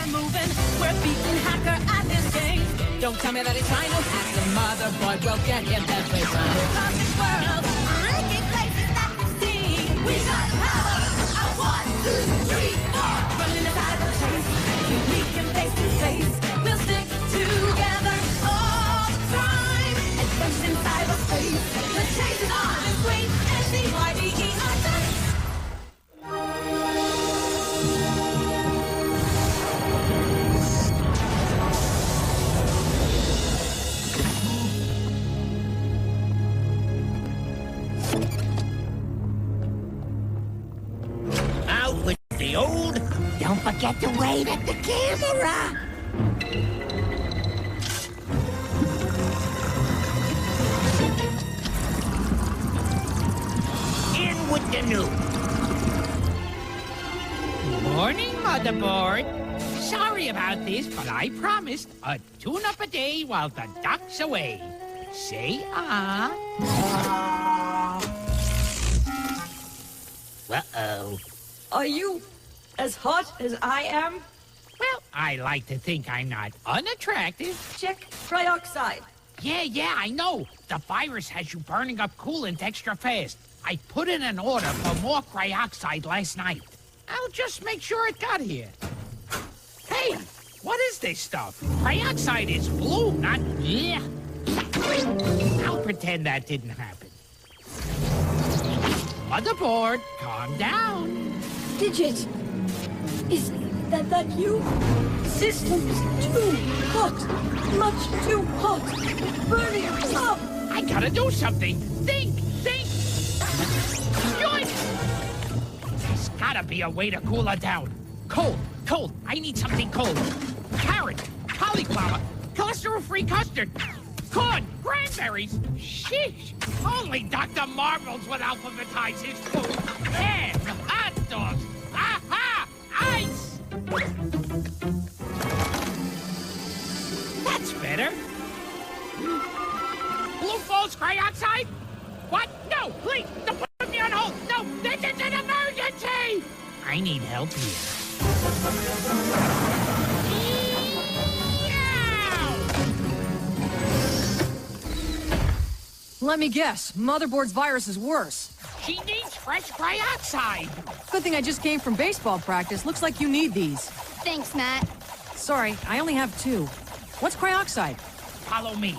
we're moving. We're beating Hacker at his game. Don't tell me that he's trying to hack the motherboard. We'll get him every time. Cosmic world, ranking places that we see. We got power. A 1, 2, 3, 4. Running a cyberchase. We can face to face. We'll stick together all the time. Adventure in cyberspace. The chase is on. It's great. S-E-Y-B-E-R. Don't forget to wave at the camera! In with the new. Morning, motherboard. Sorry about this, but I promised a tune-up a day while the duck's away. Say ah. Uh-oh. Are you as hot as I am? Well, I like to think I'm not unattractive. Check trioxide. Yeah, I know. The virus has you burning up coolant extra fast. I put in an order for more cryoxide last night. I'll just make sure it got here. Hey, what is this stuff? Cryoxide is blue, not yeah. I'll pretend that didn't happen. Motherboard, calm down. Digit. Is that you? System's too hot. Much too hot. Burning up. I gotta do something. Think. Join. There's gotta be a way to cool her down. Cold. I need something cold. Carrot, cauliflower, cholesterol-free custard, corn, cranberries. Sheesh. Only Dr. Marbles would alphabetize his food. And hot dogs. Aha! Ice! That's better. Blue Falls cryoxide? What? No, please, don't put me on hold. No, this is an emergency! I need help here. Let me guess, Motherboard's virus is worse. She needs fresh cryoxide. Good thing I just came from baseball practice. Looks like you need these. Thanks, Matt. Sorry, I only have 2. What's cryoxide? Follow me.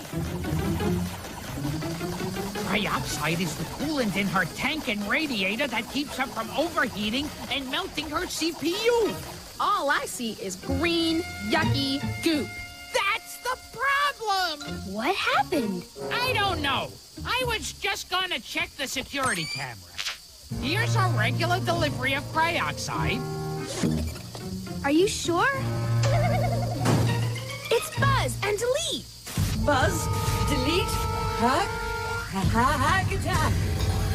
Cryoxide is the coolant in her tank and radiator that keeps her from overheating and melting her CPU. All I see is green, yucky goop. That's the problem! What happened? I don't know. I was just gonna check the security camera. Here's a regular delivery of cryoxide. Are you sure? It's Buzz and Delete. Buzz, delete, hack attack.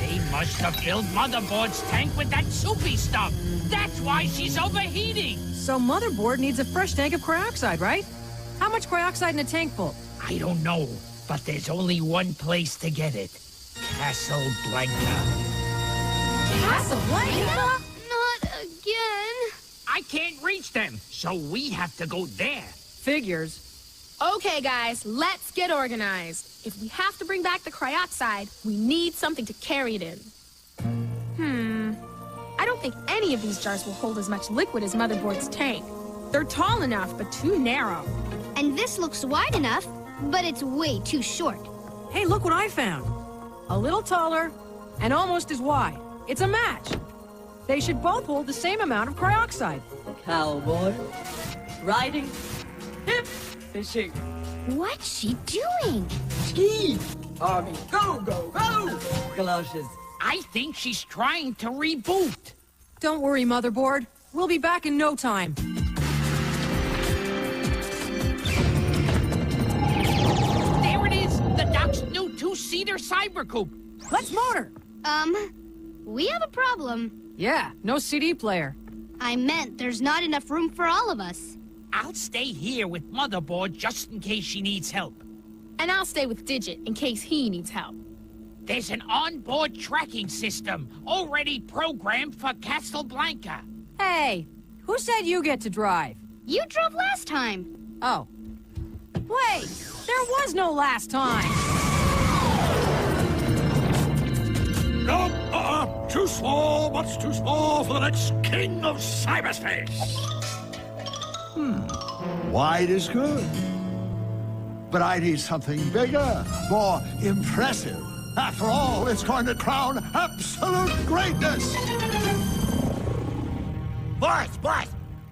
They must have filled Motherboard's tank with that soupy stuff. That's why she's overheating. So Motherboard needs a fresh tank of cryoxide, right? How much cryoxide in a tank full? I don't know, but there's only one place to get it. Casablanca. Casablanca? Not again. I can't reach them, so we have to go there. Figures. Okay, guys, let's get organized. If we have to bring back the cryoxide, we need something to carry it in. I don't think any of these jars will hold as much liquid as Motherboard's tank. They're tall enough, but too narrow. And this looks wide enough, but it's way too short. Hey, look what I found. A little taller and almost as wide. It's a match. They should both hold the same amount of cryoxide. Cowboy, riding, hip, fishing. What's she doing? Ski, army, go, go, go! Galoshes. I think she's trying to reboot. Don't worry, Motherboard. We'll be back in no time. There it is, the Doc's new 2-seater Cybercoupe. Let's motor. We have a problem. Yeah, no CD player. I meant there's not enough room for all of us. I'll stay here with Motherboard just in case she needs help. And I'll stay with Digit in case he needs help. There's an onboard tracking system already programmed for Casablanca. Hey, who said you get to drive? You drove last time. Oh. Wait! There was no last time! No, too small, much too small for the next king of cyberspace. Wide is good. But I need something bigger, more impressive. After all, it's going to crown absolute greatness. Boss,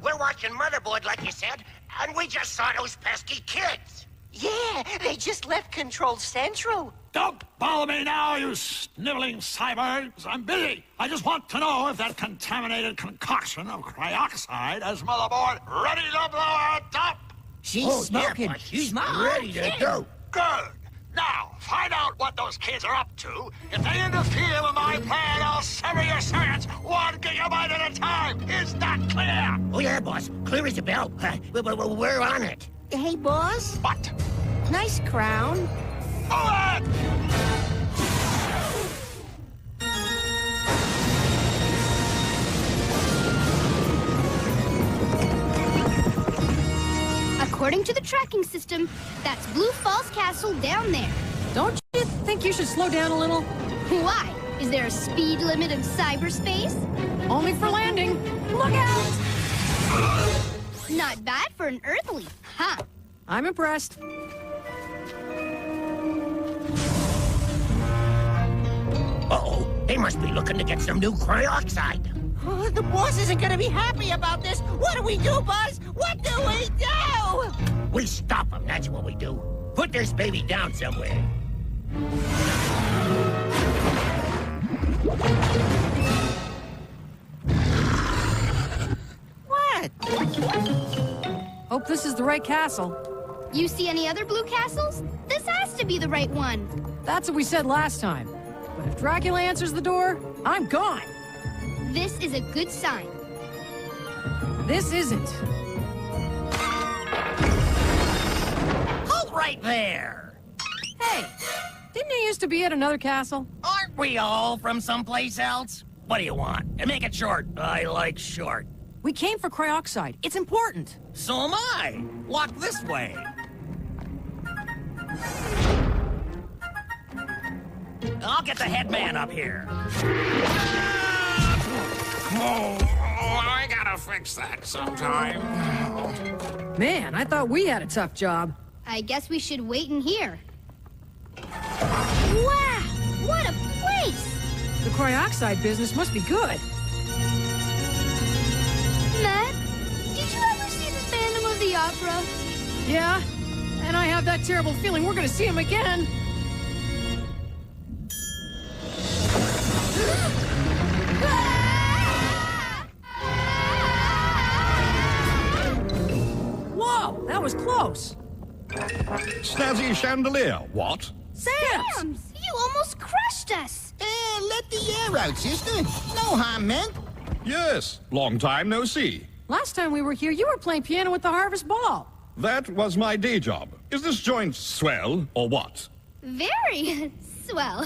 we're watching Motherboard like you said, and we just saw those pesky kids. Yeah, they just left Control Central. Don't bother me now, you sniveling cyborgs. I'm busy. I just want to know if that contaminated concoction of cryoxide has Motherboard ready to blow our top. She's smoking. She's ready to go. Good. Now, find out what those kids are up to. If they interfere with my plan, I'll sever your circuits 1 gigabyte at a time. Is that clear? Oh, yeah, boss. Clear as a bell. We're on it. Hey, boss. What? Nice crown. Move it! According to the tracking system, that's Blue Falls Castle down there. Don't you think you should slow down a little? Why? Is there a speed limit in cyberspace? Only for landing. Look out! Not bad for an Earthly, huh? I'm impressed. Uh-oh. They must be looking to get some new cryoxide. Oh, the boss isn't gonna be happy about this. What do we do, Buzz? What do we do? We stop them, that's what we do. Put this baby down somewhere. What? Hope this is the right castle. You see any other blue castles? This has to be the right one. That's what we said last time. But if Dracula answers the door, I'm gone. This is a good sign. This isn't. Hold right there! Hey, didn't you used to be at another castle? Aren't we all from someplace else? What do you want? And make it short. I like short. We came for cryoxide. It's important. So am I. Walk this way. I'll get the headman up here. Oh, I gotta fix that sometime. Man, I thought we had a tough job. I guess we should wait in here. Wow! What a place! The cryoxide business must be good. Matt, did you ever see the Phantom of the Opera? Yeah, and I have that terrible feeling we're gonna see him again. Whoa, that was close. Snazzy chandelier, what? Sam's! You almost crushed us! Let the air out, sister. No harm meant. Yes, long time no see. Last time we were here, you were playing piano at the Harvest Ball. That was my day job. Is this joint swell, or what? Very swell.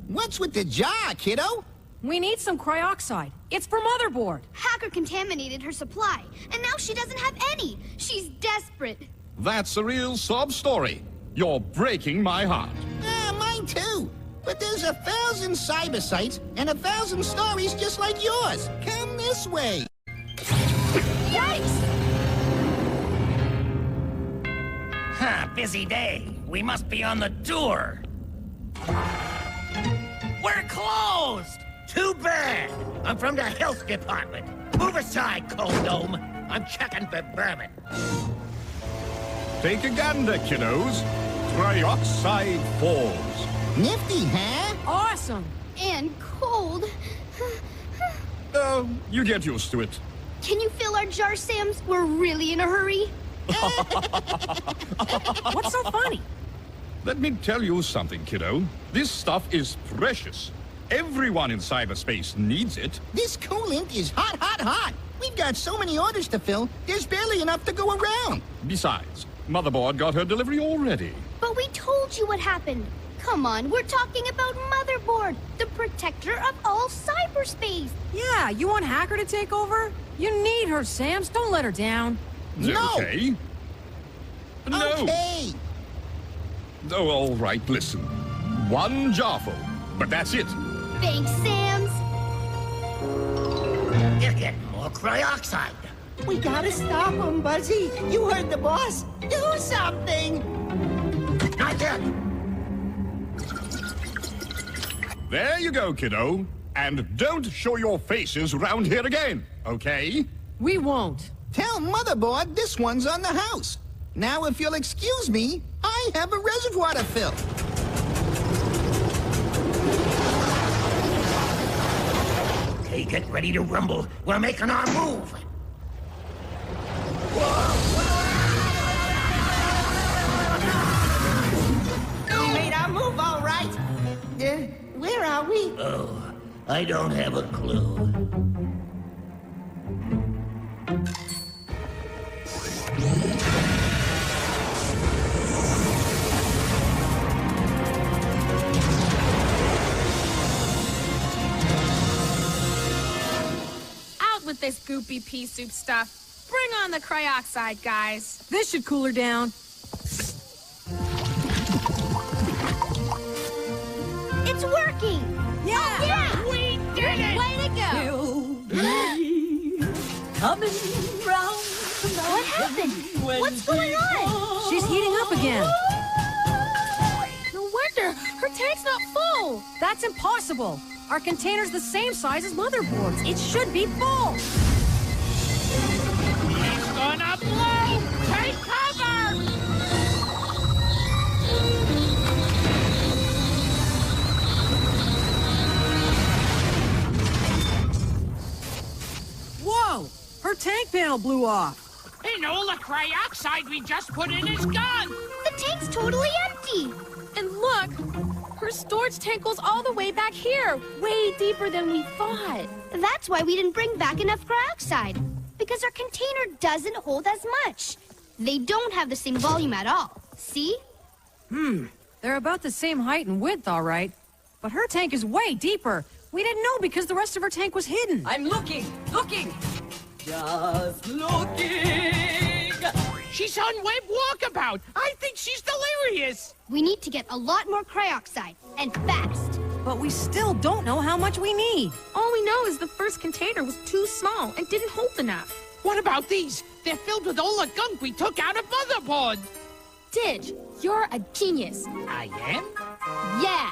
What's with the jar, kiddo? We need some cryoxide. It's for Motherboard. Hacker contaminated her supply, and now she doesn't have any. She's desperate. That's a real sob story. You're breaking my heart. Mine too. But there's 1,000 cyber sites and 1,000 stories just like yours. Come this way. Yikes! Huh, busy day. We must be on the tour. We're closed! Too bad. I'm from the health department. Move aside, Cold Dome. I'm checking for vermin. Take a gander, kiddos. Trioxide Falls. Nifty, huh? Awesome. And cold. Oh, you get used to it. Can you fill our jar, Sam's? We're really in a hurry. What's so funny? Let me tell you something, kiddo. This stuff is precious. Everyone in cyberspace needs it. This coolant is hot, hot, hot. We've got so many orders to fill, there's barely enough to go around. Besides, Motherboard got her delivery already. But we told you what happened. Come on, we're talking about Motherboard, the protector of all cyberspace. Yeah, you want Hacker to take over? You need her, Sam's. Don't let her down. No. Okay. No. Okay. Oh, all right, listen. One jarful, but that's it. Thanks, Sam's. You're getting more cryoxide. We gotta stop him, Buzzy. You heard the boss. Do something. Not yet. There you go, kiddo. And don't show your faces round here again, okay? We won't. Tell Motherboard this one's on the house. Now, if you'll excuse me, I have a reservoir to fill. Okay, get ready to rumble. We're making our move. We made our move, all right. Where are we? Oh, I don't have a clue. Out with this goopy pea soup stuff. Bring on the cryoxide, guys. This should cool her down. It's working. Yeah! Yeah! We did it! Way to go! Coming round. What happened? What's going on? She's heating up again. No wonder. Her tank's not full. That's impossible. Our container's the same size as motherboards. It should be full. It's gonna blow! Take cover! Whoa! Her tank panel blew off. And all the cryoxide we just put in is gone! The tank's totally empty. And look, her storage tank goes all the way back here. Way deeper than we thought. That's why we didn't bring back enough cryoxide. Because our container doesn't hold as much. They don't have the same volume at all. See? They're about the same height and width, all right. But her tank is way deeper. We didn't know because the rest of her tank was hidden. I'm looking. Just looking. She's on Web Walkabout! I think she's delirious! We need to get a lot more cryoxide. And fast. But we still don't know how much we need. All we know is the first container was too small and didn't hold enough. What about these? They're filled with all the gunk we took out of Motherboard! Didge, you're a genius. I am? Yeah.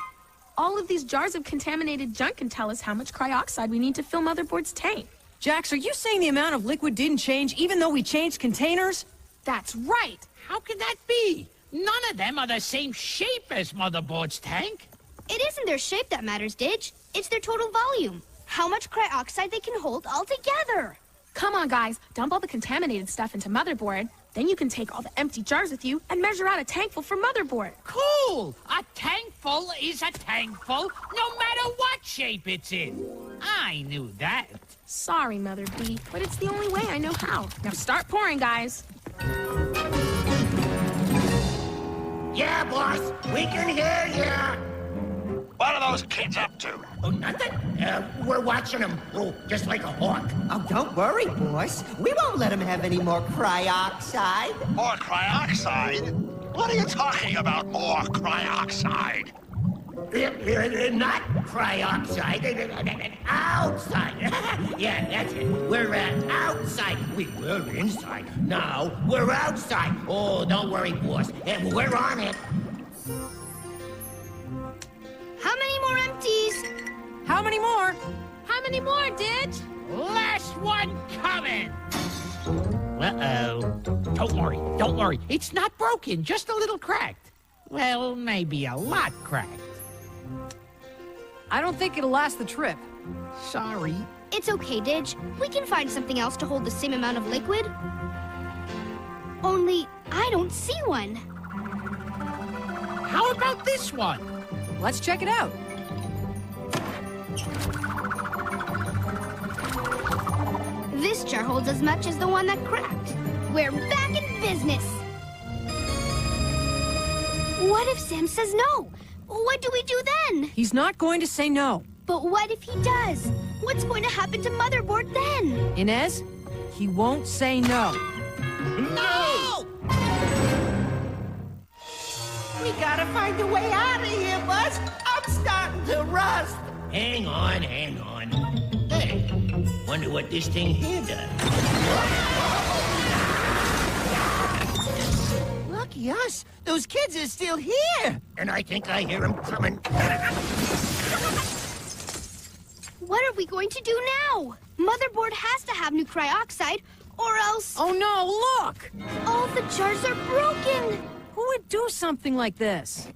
All of these jars of contaminated junk can tell us how much cryoxide we need to fill Motherboard's tank. Jax, are you saying the amount of liquid didn't change even though we changed containers? That's right. How can that be? None of them are the same shape as Motherboard's tank. It isn't their shape that matters, Didge. It's their total volume. How much cryoxide they can hold all together. Come on, guys. Dump all the contaminated stuff into Motherboard. Then you can take all the empty jars with you and measure out a tank full for Motherboard. Cool! A tank full is a tank full, no matter what shape it's in. I knew that. Sorry, Mother B, but it's the only way I know how. Now start pouring, guys. Yeah, boss, we can hear ya. What are those kids up to? Oh, nothing. We're watching them. Oh, just like a hawk. Oh, don't worry, boss. We won't let him have any more cryoxide. More cryoxide? What are you talking about, more cryoxide? Not cryoxide. Outside. Yeah, that's it. We're outside. We were inside. Now we're outside. Oh, don't worry, boss. We're on it. How many more empties? How many more? How many more, Didge? Last one coming! Uh-oh. Don't worry. It's not broken, just a little cracked. Well, maybe a lot cracked. I don't think it'll last the trip. Sorry. It's okay, Didge. We can find something else to hold the same amount of liquid. Only, I don't see one. How about this one? Let's check it out. This jar holds as much as the one that cracked. We're back in business. What if Sam says no? What do we do then? He's not going to say no. But what if he does? What's going to happen to Motherboard then? Inez, he won't say no. No! We gotta find a way out of here, Buzz. I'm starting to rust. Hang on, hang on. Hey, wonder what this thing here does. Lucky us. Those kids are still here. And I think I hear them coming. What are we going to do now? Motherboard has to have new cryoxide, or else... Oh no, look! All the jars are broken! Who would do something like this?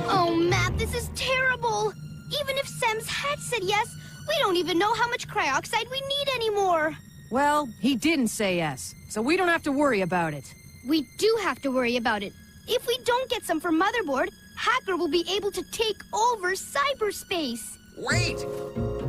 Oh, Matt, this is terrible! Even if Sam's had said yes, we don't even know how much cryoxide we need anymore. Well, he didn't say yes, so we don't have to worry about it. We do have to worry about it. If we don't get some from Motherboard, Hacker will be able to take over cyberspace. Wait!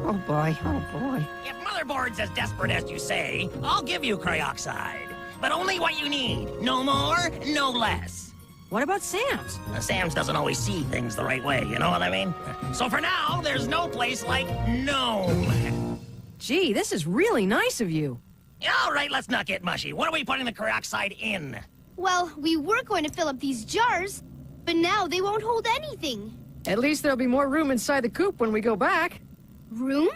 Oh, boy. Oh, boy. If Motherboard's as desperate as you say, I'll give you cryoxide. But only what you need. No more, no less. What about Sam's? Sam's doesn't always see things the right way, you know what I mean? So for now, there's no place like Gnome. Gee, this is really nice of you. All right, let's not get mushy. What are we putting the cryoxide in? Well, we were going to fill up these jars, but now they won't hold anything. At least there'll be more room inside the coop when we go back. Room?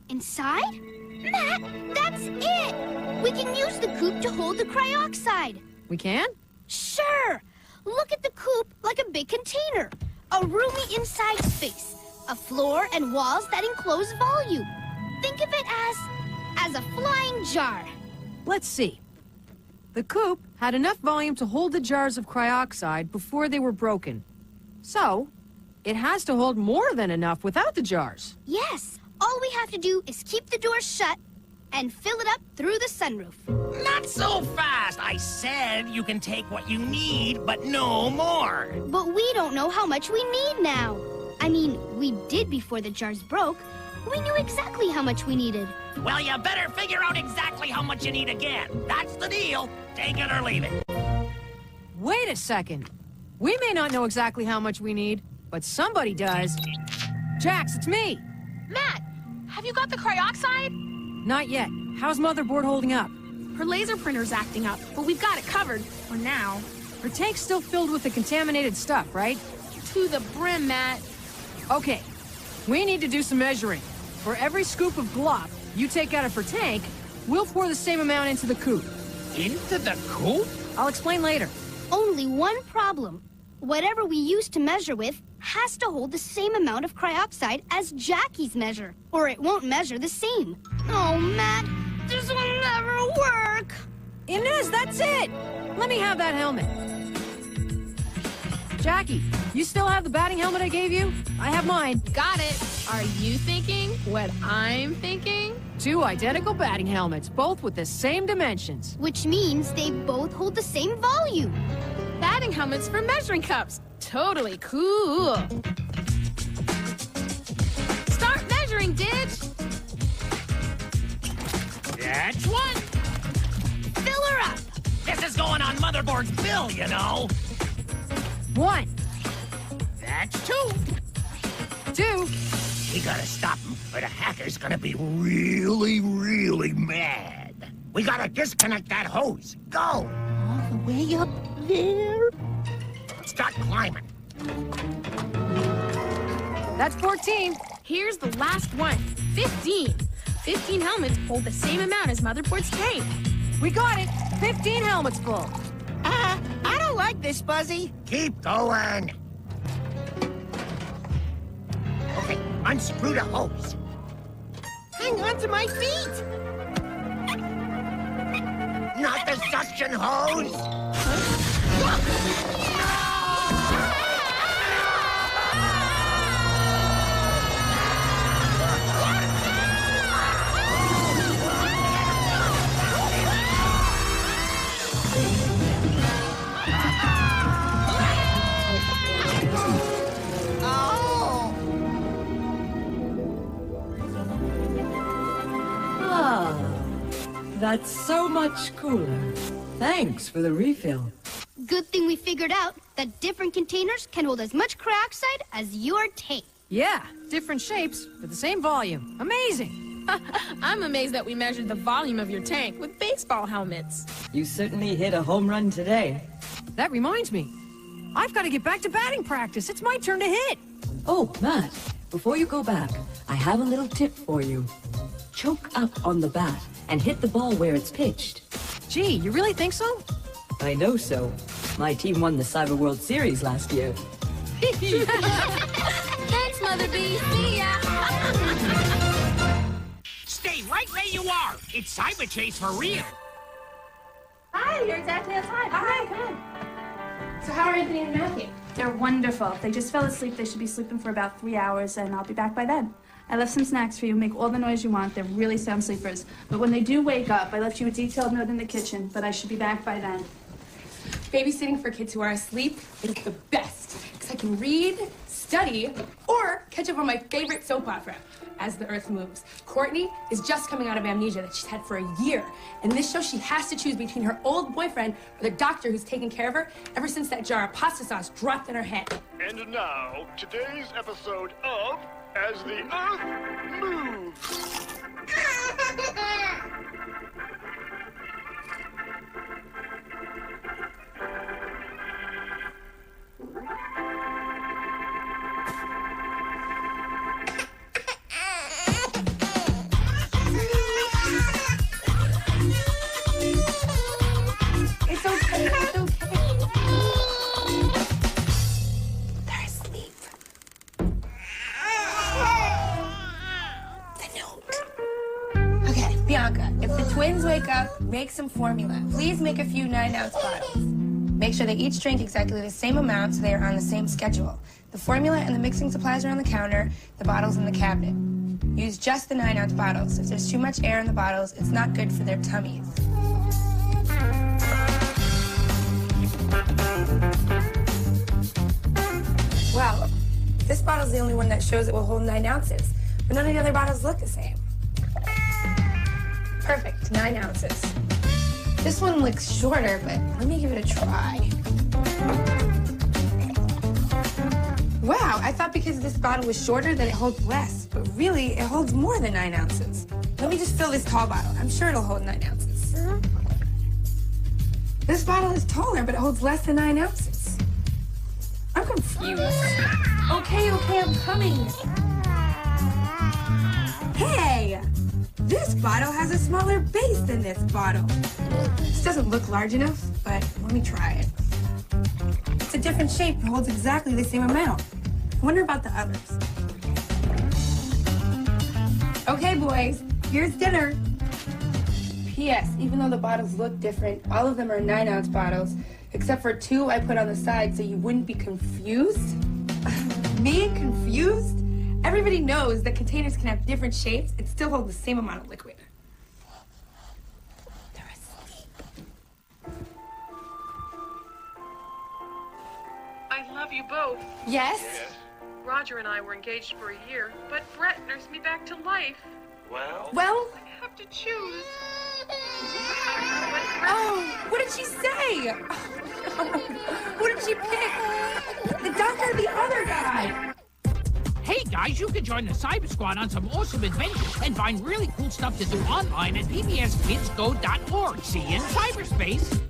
Inside? Matt, that's it! We can use the coop to hold the cryoxide. We can? Sure! Look at the coop like a big container. A roomy inside space. A floor and walls that enclose volume. Think of it as a flying jar. Let's see. The coop had enough volume to hold the jars of cryoxide before they were broken. So, it has to hold more than enough without the jars. Yes. All we have to do is keep the doors shut and fill it up through the sunroof. Not so fast! I said you can take what you need, but no more. But we don't know how much we need now. I mean, we did before the jars broke. We knew exactly how much we needed. Well, you better figure out exactly how much you need again. That's the deal. Take it or leave it. Wait a second. We may not know exactly how much we need, but somebody does. Jax, it's me. Matt, have you got the cryoxide? Not yet. How's Motherboard holding up? Her laser printer's acting up, but we've got it covered for now. Her tank's still filled with the contaminated stuff, right? To the brim, Matt. Okay. We need to do some measuring. For every scoop of glop you take out of her tank, we'll pour the same amount into the coop. Into the coop? I'll explain later. Only one problem. Whatever we use to measure with has to hold the same amount of cryoxide as Jackie's measure, or it won't measure the same. Oh, Matt, this will never work. Inez, that's it! Let me have that helmet. Jackie, you still have the batting helmet I gave you? I have mine. Got it. Are you thinking what I'm thinking? 2 identical batting helmets, both with the same dimensions. Which means they both hold the same volume. Batting helmets for measuring cups. Totally cool. Start measuring, Ditch. That's one. Fill her up. This is going on Motherboard's bill, you know. 1. That's 2. 2. We gotta stop him, or the hacker's gonna be really, really mad. We gotta disconnect that hose. Go! All the way up there? Start climbing. That's 14. Here's the last one. 15. 15 helmets hold the same amount as Motherboard's tank. We got it. 15 helmets full. I don't like this, Buzzy. Keep going. Okay, unscrew the hose. Hang on to my feet. Not the suction hose. That's so much cooler. Thanks for the refill. Good thing we figured out that different containers can hold as much cryoxide as your tank. Yeah, different shapes, but the same volume. Amazing! I'm amazed that we measured the volume of your tank with baseball helmets. You certainly hit a home run today. That reminds me. I've got to get back to batting practice. It's my turn to hit. Oh, Matt, before you go back, I have a little tip for you. Choke up on the bat and hit the ball where it's pitched. Gee, you really think so? I know so. My team won the Cyber World Series last year. Thanks, Mother Bee. See ya. Stay right where you are. It's Cyberchase for real. Hi, you're exactly on time. Hi, come in. So how are Anthony and Matthew? They're wonderful. They just fell asleep. They should be sleeping for about 3 hours, and I'll be back by then. I left some snacks for you. Make all the noise you want. They're really sound sleepers. But when they do wake up, I left you a detailed note in the kitchen, but I should be back by then. Babysitting for kids who are asleep is the best, because I can read, study, or catch up on my favorite soap opera, As the Earth Moves. Courtney is just coming out of amnesia that she's had for a year. In this show, she has to choose between her old boyfriend or the doctor who's taken care of her ever since that jar of pasta sauce dropped in her head. And now, today's episode of As the Earth Moves. It's okay, it's okay. They're asleep. The note. Okay, Bianca, if the twins wake up, make some formula. Please make a few 9-ounce bottles. Make sure they each drink exactly the same amount so they are on the same schedule. The formula and the mixing supplies are on the counter, the bottles in the cabinet. Use just the 9-ounce bottles. If there's too much air in the bottles, it's not good for their tummies. Wow, this bottle's the only one that shows it will hold 9 ounces, but none of the other bottles look the same. Perfect, 9 ounces. This one looks shorter, but let me give it a try. Wow, I thought because this bottle was shorter that it holds less, but really, it holds more than 9 ounces. Let me just fill this tall bottle. I'm sure it'll hold 9 ounces. This bottle is taller, but it holds less than 9 ounces. I'm confused. Okay, I'm coming. Hey! This bottle has a smaller base than this bottle. This doesn't look large enough, but let me try it. It's a different shape and holds exactly the same amount. I wonder about the others. Okay, boys, here's dinner. P.S. Even though the bottles look different, all of them are 9-ounce bottles, except for 2 I put on the side so you wouldn't be confused. Me? Confused? Everybody knows that containers can have different shapes and still hold the same amount of liquid. They're asleep. I love you both. Yes? Roger and I were engaged for a year, but Brett nursed me back to life. Well? I have to choose. Oh, what did she say? Who did she pick? The doctor or the other guy? Hey guys, you can join the Cyber Squad on some awesome adventures and find really cool stuff to do online at pbskidsgo.org. See you in cyberspace.